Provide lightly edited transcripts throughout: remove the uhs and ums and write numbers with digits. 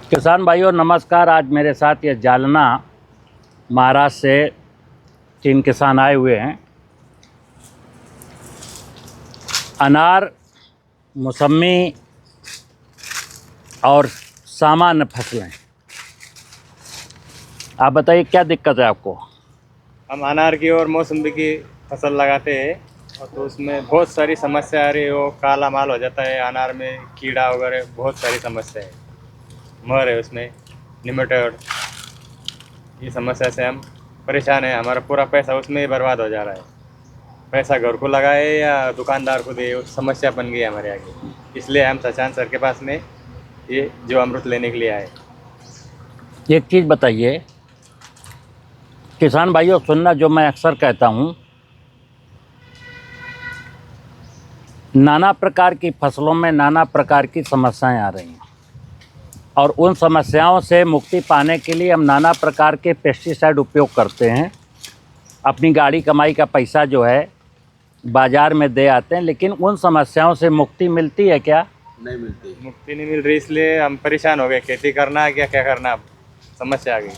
किसान भाइयों नमस्कार। आज मेरे साथ ये जालना महाराष्ट्र से 3 किसान आए हुए हैं। अनार, मौसमी और सामान्य फसलें। आप बताइए क्या दिक्कत है आपको? हम अनार की और मौसम्बी की फसल लगाते हैं और तो उसमें बहुत सारी समस्या आ रही है। वो काला माल हो जाता है, अनार में कीड़ा वगैरह बहुत सारी समस्या है, मर है उसमें, निमेटोड। ये समस्या से हम परेशान हैं। हमारा पूरा पैसा उसमें ही बर्बाद हो जा रहा है। पैसा घर को लगाए या दुकानदार को दे, समस्या बन गई है हमारे आगे। इसलिए हम सचान सर के पास में ये जो अमृत लेने के लिए आए। एक चीज़ बताइए किसान भाइयों, सुनना जो मैं अक्सर कहता हूँ, नाना प्रकार की फसलों में नाना प्रकार की समस्याएं आ रही हैं और उन समस्याओं से मुक्ति पाने के लिए हम नाना प्रकार के पेस्टिसाइड उपयोग करते हैं। अपनी गाड़ी कमाई का पैसा जो है बाज़ार में दे आते हैं, लेकिन उन समस्याओं से मुक्ति मिलती है क्या? नहीं मिलती, मुक्ति नहीं मिल रही। इसलिए हम परेशान हो गए। खेती करना है क्या करना, अब समस्या आ गई।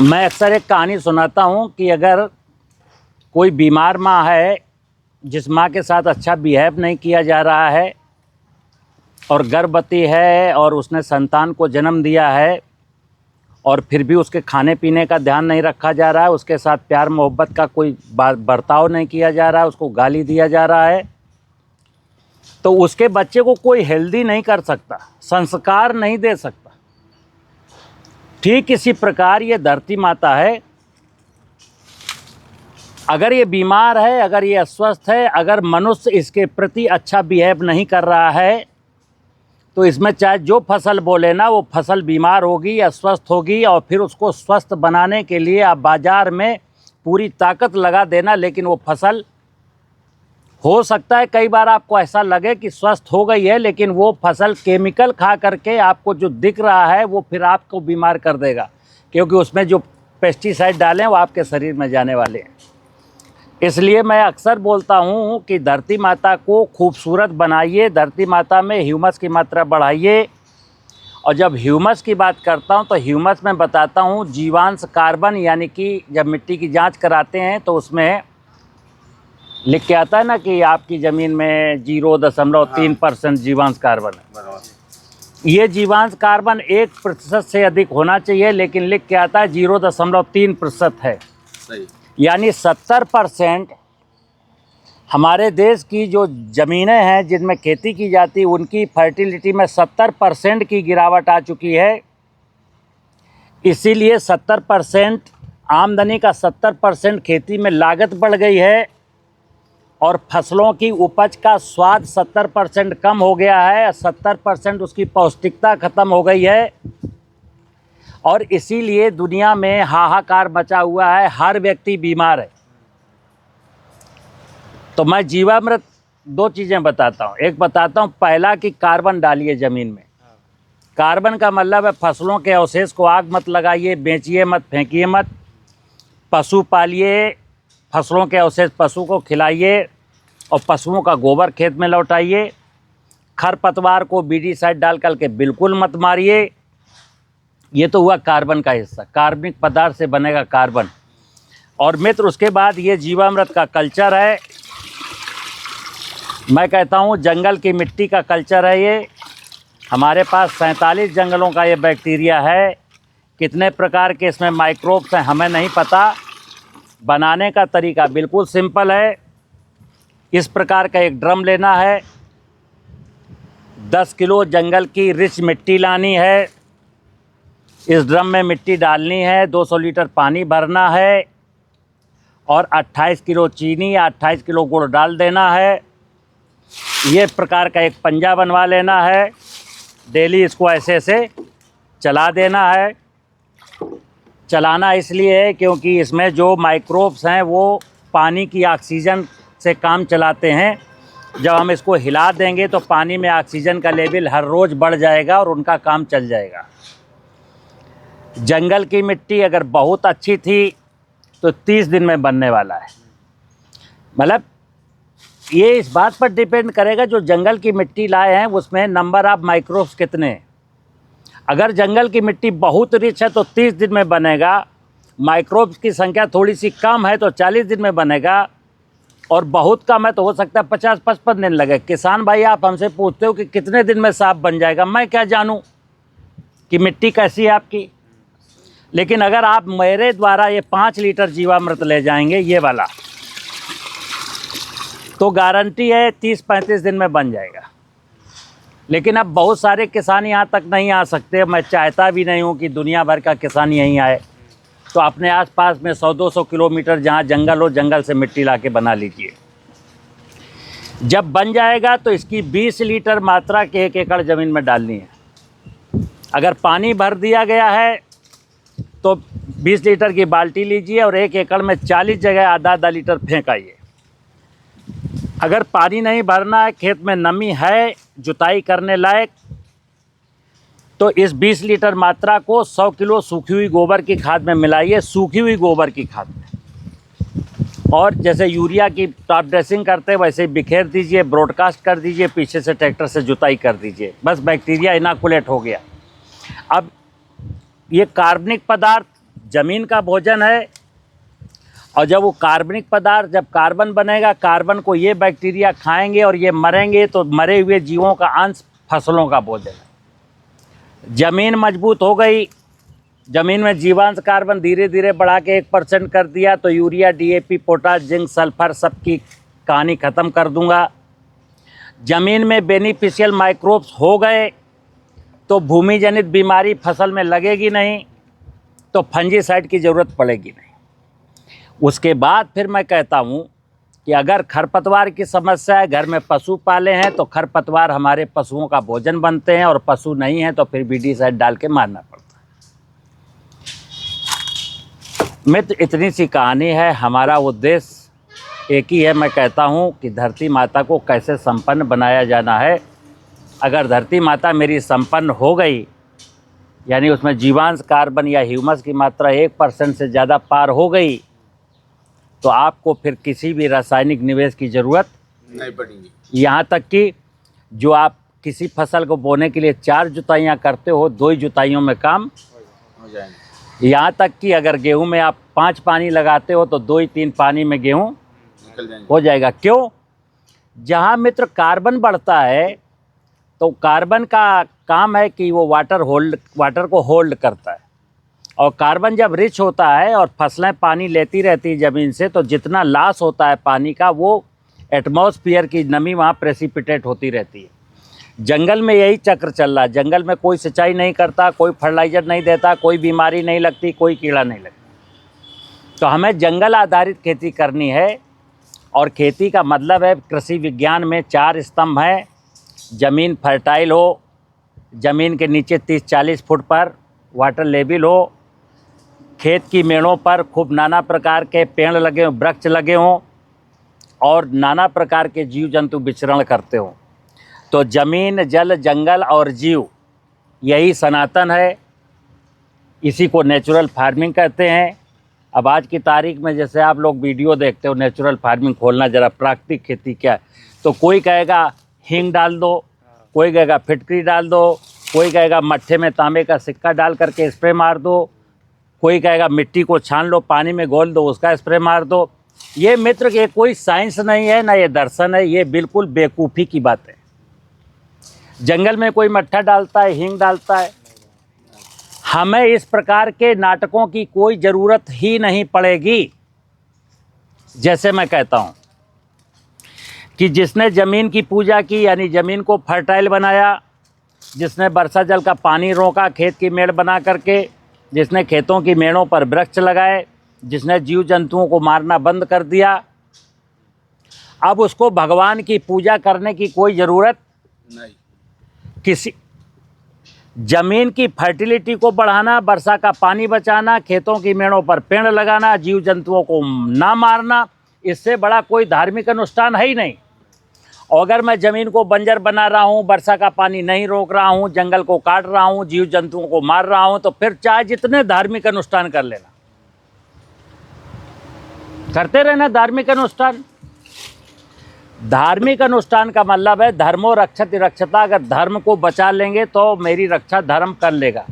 मैं अक्सर एक कहानी सुनाता हूँ कि अगर कोई बीमार माँ है, जिस माँ के साथ अच्छा बिहेव नहीं किया जा रहा है और गर्भवती है और उसने संतान को जन्म दिया है और फिर भी उसके खाने पीने का ध्यान नहीं रखा जा रहा है, उसके साथ प्यार मोहब्बत का कोई बर्ताव नहीं किया जा रहा है, उसको गाली दिया जा रहा है, तो उसके बच्चे को कोई हेल्दी नहीं कर सकता, संस्कार नहीं दे सकता। ठीक इसी प्रकार ये धरती माता है। अगर ये बीमार है, अगर ये अस्वस्थ है, अगर मनुष्य इसके प्रति अच्छा बिहेव नहीं कर रहा है, तो इसमें चाहे जो फसल बोले ना, वो फसल बीमार होगी, अस्वस्थ होगी और फिर उसको स्वस्थ बनाने के लिए आप बाज़ार में पूरी ताकत लगा देना, लेकिन वो फसल हो सकता है कई बार आपको ऐसा लगे कि स्वस्थ हो गई है, लेकिन वो फसल केमिकल खा करके आपको जो दिख रहा है वो फिर आपको बीमार कर देगा, क्योंकि उसमें जो पेस्टिसाइड डालें वो आपके शरीर में जाने वाले हैं। इसलिए मैं अक्सर बोलता हूँ कि धरती माता को खूबसूरत बनाइए, धरती माता में ह्यूमस की मात्रा बढ़ाइए। और जब ह्यूमस की बात करता हूँ तो ह्यूमस में बताता हूँ जीवांश कार्बन, यानी कि जब मिट्टी की जांच कराते हैं तो उसमें लिख के आता है ना कि आपकी ज़मीन में 0.3% जीवांश कार्बन है। ये जीवांश कार्बन 1% से अधिक होना चाहिए, लेकिन लिख के आता है 0.3% है। सही। यानी 70% हमारे देश की जो ज़मीनें हैं जिनमें खेती की जाती है, उनकी फर्टिलिटी में 70% की गिरावट आ चुकी है। इसीलिए 70% आमदनी का 70% खेती में लागत बढ़ गई है और फसलों की उपज का स्वाद 70% कम हो गया है, 70% उसकी पौष्टिकता ख़त्म हो गई है। और इसीलिए दुनिया में हाहाकार मचा हुआ है, हर व्यक्ति बीमार है। तो मैं जीवामृत 2 चीज़ें बताता हूँ। एक बताता हूँ, पहला कि कार्बन डालिए ज़मीन में। कार्बन का मतलब है फसलों के अवशेष को आग मत लगाइए, बेचिए मत, फेंकिए मत। पशु पालिए, फसलों के अवशेष पशु को खिलाइए और पशुओं का गोबर खेत में लौटाइए। खरपतवार को बीडीसाइड डाल करके बिल्कुल मत मारिए। ये तो हुआ कार्बन का हिस्सा, कार्बनिक पदार्थ से बनेगा कार्बन। और मित्र, उसके बाद ये जीवामृत का कल्चर है। मैं कहता हूँ जंगल की मिट्टी का कल्चर है ये। हमारे पास 47 जंगलों का ये बैक्टीरिया है। कितने प्रकार के इसमें माइक्रोब्स हैं हमें नहीं पता। बनाने का तरीका बिल्कुल सिंपल है। इस प्रकार का एक ड्रम लेना है, 10 किलो जंगल की रिच मिट्टी लानी है, इस ड्रम में मिट्टी डालनी है, 200 लीटर पानी भरना है और 28 किलो चीनी या 28 किलो गुड़ डाल देना है। ये प्रकार का एक पंजा बनवा लेना है। डेली इसको ऐसे ऐसे चला देना है। चलाना इसलिए है क्योंकि इसमें जो माइक्रोब्स हैं वो पानी की ऑक्सीजन से काम चलाते हैं। जब हम इसको हिला देंगे तो पानी में ऑक्सीजन का लेवल हर रोज़ बढ़ जाएगा और उनका काम चल जाएगा। जंगल की मिट्टी अगर बहुत अच्छी थी तो 30 दिन में बनने वाला है। मतलब ये इस बात पर डिपेंड करेगा जो जंगल की मिट्टी लाए हैं उसमें नंबर ऑफ माइक्रोब्स कितने हैं। अगर जंगल की मिट्टी बहुत रिच है तो 30 दिन में बनेगा, माइक्रोब्स की संख्या थोड़ी सी कम है तो 40 दिन में बनेगा, और बहुत कम है तो हो सकता है 50-55 दिन लगे। किसान भाई आप हमसे पूछते हो कि कितने दिन में साफ बन जाएगा, मैं क्या जानूं कि मिट्टी कैसी है आपकी। लेकिन अगर आप मेरे द्वारा ये 5 लीटर जीवामृत ले जाएंगे ये वाला, तो गारंटी है 30-35 दिन में बन जाएगा। लेकिन अब बहुत सारे किसान यहाँ तक नहीं आ सकते, मैं चाहता भी नहीं हूँ कि दुनिया भर का किसान यहीं आए, तो अपने आसपास में 100-200 किलोमीटर जहाँ जंगल हो, जंगल से मिट्टी ला के बना लीजिए। जब बन जाएगा तो इसकी 20 लीटर मात्रा के 1 एकड़ ज़मीन में डालनी है। अगर पानी भर दिया गया है तो 20 लीटर की बाल्टी लीजिए और 1 एकड़ में 40 जगह आधा लीटर फेंक आइए। अगर पानी नहीं भरना है, खेत में नमी है जुताई करने लायक, तो इस 20 लीटर मात्रा को 100 किलो सूखी हुई गोबर की खाद में मिलाइए, सूखी हुई गोबर की खाद में। और जैसे यूरिया की टॉप ड्रेसिंग करते हैं वैसे बिखेर दीजिए, ब्रॉडकास्ट कर दीजिए, पीछे से ट्रैक्टर से जुताई कर दीजिए, बस बैक्टीरिया इनाकुलेट हो गया। अब ये कार्बनिक पदार्थ ज़मीन का भोजन है, और जब वो कार्बनिक पदार्थ, जब कार्बन बनेगा, कार्बन को ये बैक्टीरिया खाएंगे और ये मरेंगे, तो मरे हुए जीवों का अंश फसलों का भोजन है। ज़मीन मजबूत हो गई, ज़मीन में जीवांश कार्बन धीरे धीरे बढ़ा के 1% कर दिया, तो urea, DAP, potash, zinc, sulphur सबकी कहानी ख़त्म कर दूंगा। ज़मीन में बेनिफिशियल माइक्रोब्स हो गए तो भूमि जनित बीमारी फसल में लगेगी नहीं, तो फंजीसाइड की ज़रूरत पड़ेगी नहीं। उसके बाद फिर मैं कहता हूँ कि अगर खरपतवार की समस्या है, घर में पशु पाले हैं, तो खरपतवार हमारे पशुओं का भोजन बनते हैं, और पशु नहीं हैं तो फिर वीडीसाइड डाल के मारना पड़ता है। मित्र, इतनी सी कहानी है। हमारा उद्देश्य एक ही है, मैं कहता हूँ कि धरती माता को कैसे संपन्न बनाया जाना है। अगर धरती माता मेरी संपन्न हो गई, यानी उसमें जीवांश कार्बन या ह्यूमस की मात्रा 1% से ज़्यादा पार हो गई, तो आपको फिर किसी भी रासायनिक निवेश की ज़रूरत नहीं पड़ेगी। यहाँ तक कि जो आप किसी फसल को बोने के लिए 4 जुताइयाँ करते हो, 2 ही जुताइयों में काम हो जाएंगे। यहाँ तक कि अगर गेहूं में आप 5 पानी लगाते हो तो 2 ही 3 पानी में गेहूं निकल जाएंगे। हो जाएगा। क्यों? जहाँ मित्र कार्बन बढ़ता है तो कार्बन का काम है कि वो वाटर को होल्ड करता है, और कार्बन जब रिच होता है और फसलें पानी लेती रहती है ज़मीन से, तो जितना लॉस होता है पानी का, वो एटमॉस्फेयर की नमी वहाँ प्रेसिपिटेट होती रहती है। जंगल में यही चक्र चल रहा है। जंगल में कोई सिंचाई नहीं करता, कोई फर्टिलाइज़र नहीं देता, कोई बीमारी नहीं लगती, कोई कीड़ा नहीं लगता। तो हमें जंगल आधारित खेती करनी है, और खेती का मतलब है, कृषि विज्ञान में 4 स्तंभ हैं। ज़मीन फर्टाइल हो, ज़मीन के नीचे 30-40 फुट पर वाटर लेवल हो, खेत की मेड़ों पर खूब नाना प्रकार के पेड़ लगे हों, वृक्ष लगे हों, और नाना प्रकार के जीव जंतु विचरण करते हों। तो ज़मीन, जल, जंगल और जीव, यही सनातन है। इसी को नेचुरल फार्मिंग कहते हैं। अब आज की तारीख में जैसे आप लोग वीडियो देखते हो, नेचुरल फार्मिंग खोलना जरा, प्राकृतिक खेती क्या है, तो कोई कहेगा हींग डाल दो, कोई कहेगा फिटकरी डाल दो, कोई कहेगा मट्ठे में तांबे का सिक्का डाल करके स्प्रे मार दो, कोई कहेगा मिट्टी को छान लो, पानी में घोल दो, उसका स्प्रे मार दो। ये मित्र, ये कोई साइंस नहीं है, ना ये दर्शन है, ये बिल्कुल बेवकूफ़ी की बात है। जंगल में कोई मट्ठा डालता है, हींग डालता है? हमें इस प्रकार के नाटकों की कोई ज़रूरत ही नहीं पड़ेगी। जैसे मैं कहता हूँ कि जिसने ज़मीन की पूजा की, यानी ज़मीन को फर्टाइल बनाया, जिसने वर्षा जल का पानी रोका खेत की मेड़ बना करके, जिसने खेतों की मेड़ों पर वृक्ष लगाए, जिसने जीव जंतुओं को मारना बंद कर दिया, अब उसको भगवान की पूजा करने की कोई ज़रूरत नहीं। किसी ज़मीन की फर्टिलिटी को बढ़ाना, वर्षा का पानी बचाना, खेतों की मेड़ों पर पेड़ लगाना, जीव जंतुओं को ना मारना, इससे बड़ा कोई धार्मिक अनुष्ठान है ही नहीं। और अगर मैं ज़मीन को बंजर बना रहा हूँ, वर्षा का पानी नहीं रोक रहा हूँ, जंगल को काट रहा हूँ, जीव जंतुओं को मार रहा हूँ, तो फिर चाहे जितने धार्मिक अनुष्ठान कर लेना, करते रहना धार्मिक अनुष्ठान। धार्मिक अनुष्ठान का मतलब है धर्मो रक्षति रक्षता। अगर धर्म को बचा लेंगे तो मेरी रक्षा धर्म कर लेगा।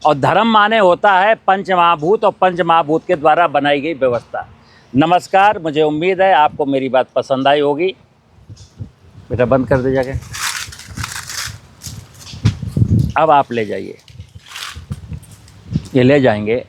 और धर्म माने होता है पंच महाभूत, और पंच महाभूत के द्वारा बनाई गई व्यवस्था। नमस्कार, मुझे उम्मीद है आपको मेरी बात पसंद आई होगी। बेटा बंद कर दे जाके। अब आप ले जाइए, ये ले जाएंगे।